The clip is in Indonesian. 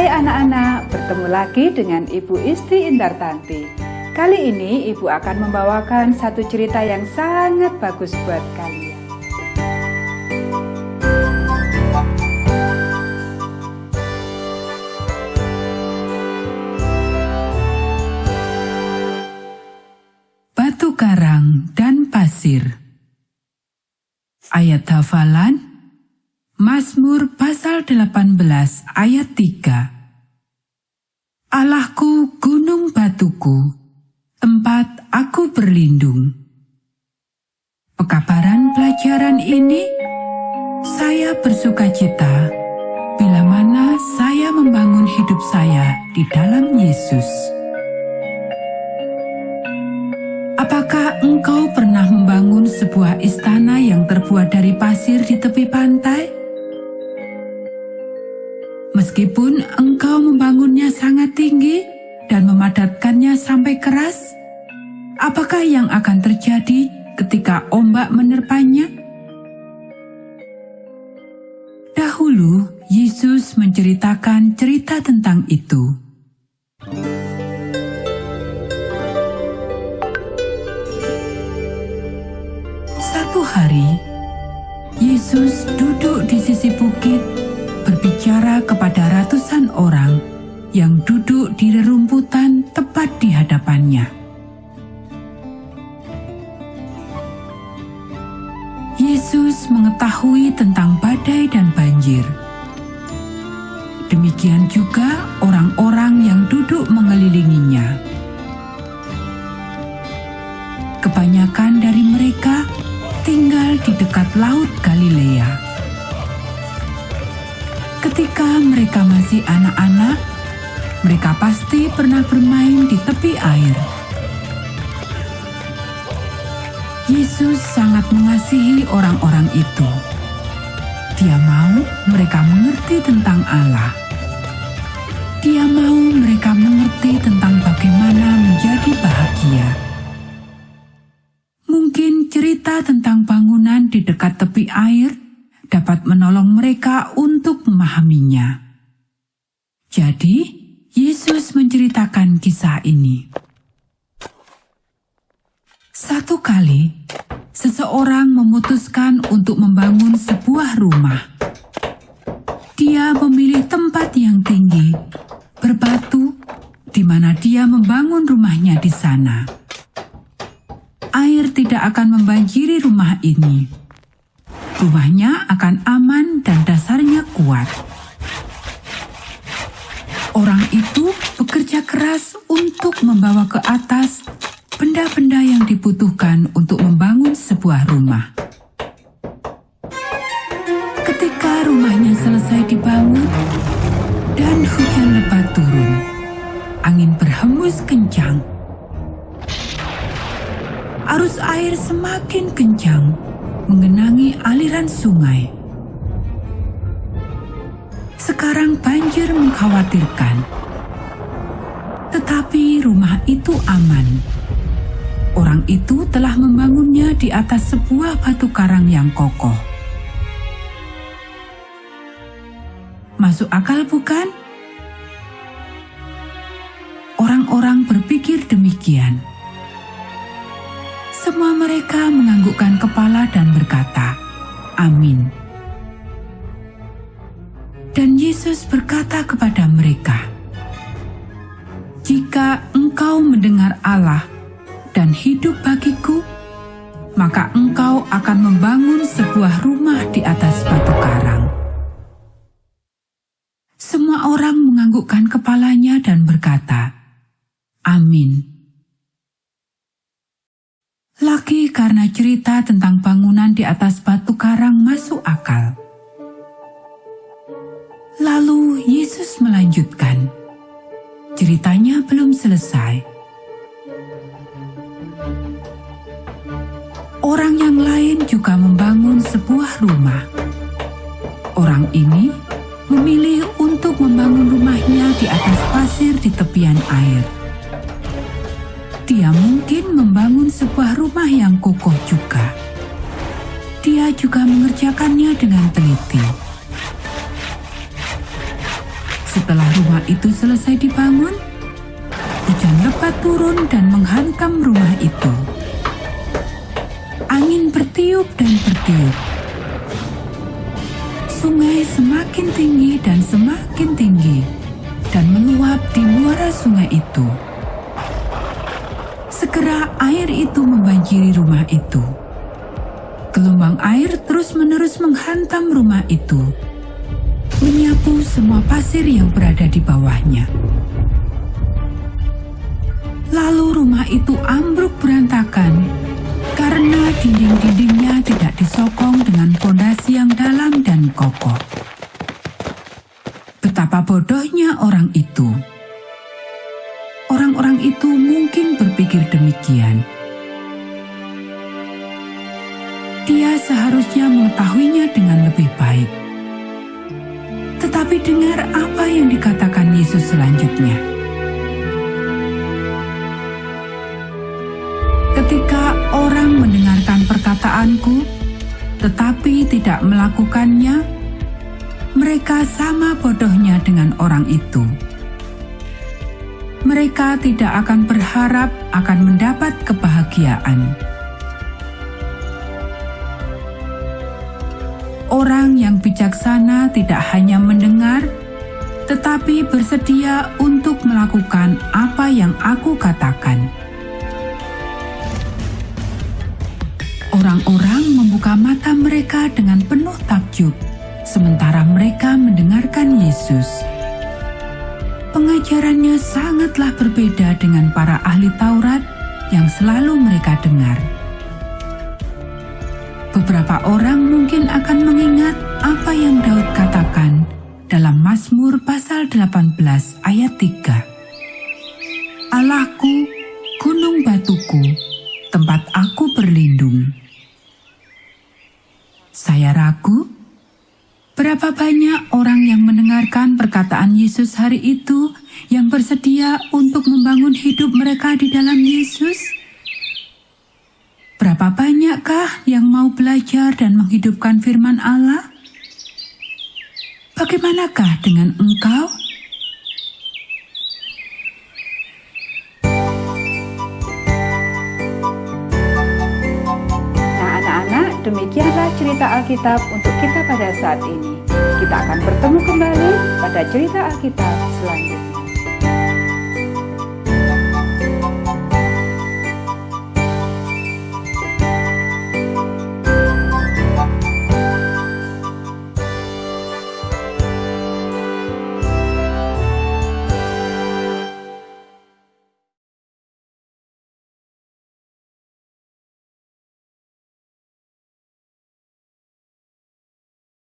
Hai anak-anak, bertemu lagi dengan Ibu Isti Indartanti. Kali ini Ibu akan membawakan satu cerita yang sangat bagus buat kalian. Batu karang dan pasir. Ayat hafalan Mazmur pasal 18 ayat 3. Allahku, gunung batuku, tempat aku berlindung. Pekabaran pelajaran ini, saya bersukacita bila mana saya membangun hidup saya di dalam Yesus. Apakah engkau pernah membangun sebuah istana yang terbuat dari pasir di tepi pantai? Meskipun engkau membangunnya sangat tinggi dan memadatkannya sampai keras, apakah yang akan terjadi ketika ombak menerpanya? Dahulu, Yesus menceritakan cerita tentang itu. Satu hari, Yesus duduk di sisi bukit berbicara kepada ratusan orang yang duduk di rerumputan tepat di hadapannya. Yesus mengetahui tentang badai dan banjir. Demikian juga orang-orang yang duduk mengelilinginya. Kebanyakan dari mereka tinggal di dekat Laut Galilea. Ketika mereka masih anak-anak, mereka pasti pernah bermain di tepi air. Yesus sangat mengasihi orang-orang itu. Dia mau mereka mengerti tentang Allah. Dia mau mereka mengerti tentang bagaimana menjadi bahagia. Mungkin cerita tentang bangunan di dekat tepi air dapat menolong mereka untuk memahaminya. Jadi, Yesus menceritakan kisah ini. Satu kali, seseorang memutuskan untuk membangun sebuah rumah. Dia memilih tempat yang tinggi, berbatu, di mana dia membangun rumahnya di sana. Air tidak akan membanjiri rumah ini. Rumahnya akan aman dan dasarnya kuat. Orang itu bekerja keras untuk membawa ke atas benda-benda yang dibutuhkan untuk membangun sebuah rumah. Ketika rumahnya selesai dibangun dan hujan lebat turun, angin berhembus kencang. Arus air semakin kencang mengenangi aliran sungai. Sekarang banjir mengkhawatirkan, tetapi rumah itu aman. Orang itu telah membangunnya di atas sebuah batu karang yang kokoh. Masuk akal bukan? Orang-orang berpikir demikian. Semua mereka menganggukkan kepala dan berkata, "Amin." Dan Yesus berkata kepada mereka, "Jika engkau mendengar Allah dan hidup bagiku, maka engkau akan membangun sebuah rumah di atas batu karang." Semua orang menganggukkan kepalanya dan berkata, "Amin." Lagi karena cerita tentang bangunan di atas batu karang masuk akal. Lalu Yesus melanjutkan. Ceritanya belum selesai. Orang yang lain juga membangun sebuah rumah. Orang ini memilih untuk membangun rumahnya di atas pasir di tepian air. Dia mungkin membangun sebuah rumah yang kokoh juga. Dia juga mengerjakannya dengan teliti. Setelah rumah itu selesai dibangun, hujan lebat turun dan menghantam rumah itu. Angin bertiup dan bertiup. Sungai semakin tinggi dan semakin tinggi dan meluap di muara sungai itu. Segera air itu membanjiri rumah itu. Gelombang air terus-menerus menghantam rumah itu, menyapu semua pasir yang berada di bawahnya. Lalu rumah itu ambruk berantakan karena dinding-dindingnya tidak disokong dengan fondasi yang dalam dan kokoh. Betapa bodohnya orang itu. Orang-orang itu mungkin berpikir demikian. Dia seharusnya mengetahuinya dengan lebih baik. Tetapi dengar apa yang dikatakan Yesus selanjutnya. Ketika orang mendengarkan perkataanku, tetapi tidak melakukannya, mereka sama bodohnya dengan orang itu. Mereka tidak akan berharap akan mendapat kebahagiaan. Orang yang bijaksana tidak hanya mendengar, tetapi bersedia untuk melakukan apa yang aku katakan. Orang-orang membuka mata mereka dengan penuh takjub, sementara mereka mendengarkan Yesus. Pengajarannya sangatlah berbeda dengan para ahli Taurat yang selalu mereka dengar. Beberapa orang mungkin akan mengingat apa yang Daud katakan dalam Mazmur pasal 18 ayat 3. Allahku, gunung batuku, tempat aku berlindung. Saya ragu, berapa banyak orang yang mendengarkan perkataan Yesus hari itu yang bersedia untuk membangun hidup mereka di dalam Yesus? Berapa banyakkah yang mau belajar dan menghidupkan firman Allah? Bagaimanakah dengan engkau? Nah, anak-anak, demikianlah cerita Alkitab untuk kita pada saat ini. Kita akan bertemu kembali pada cerita Alkitab selanjutnya.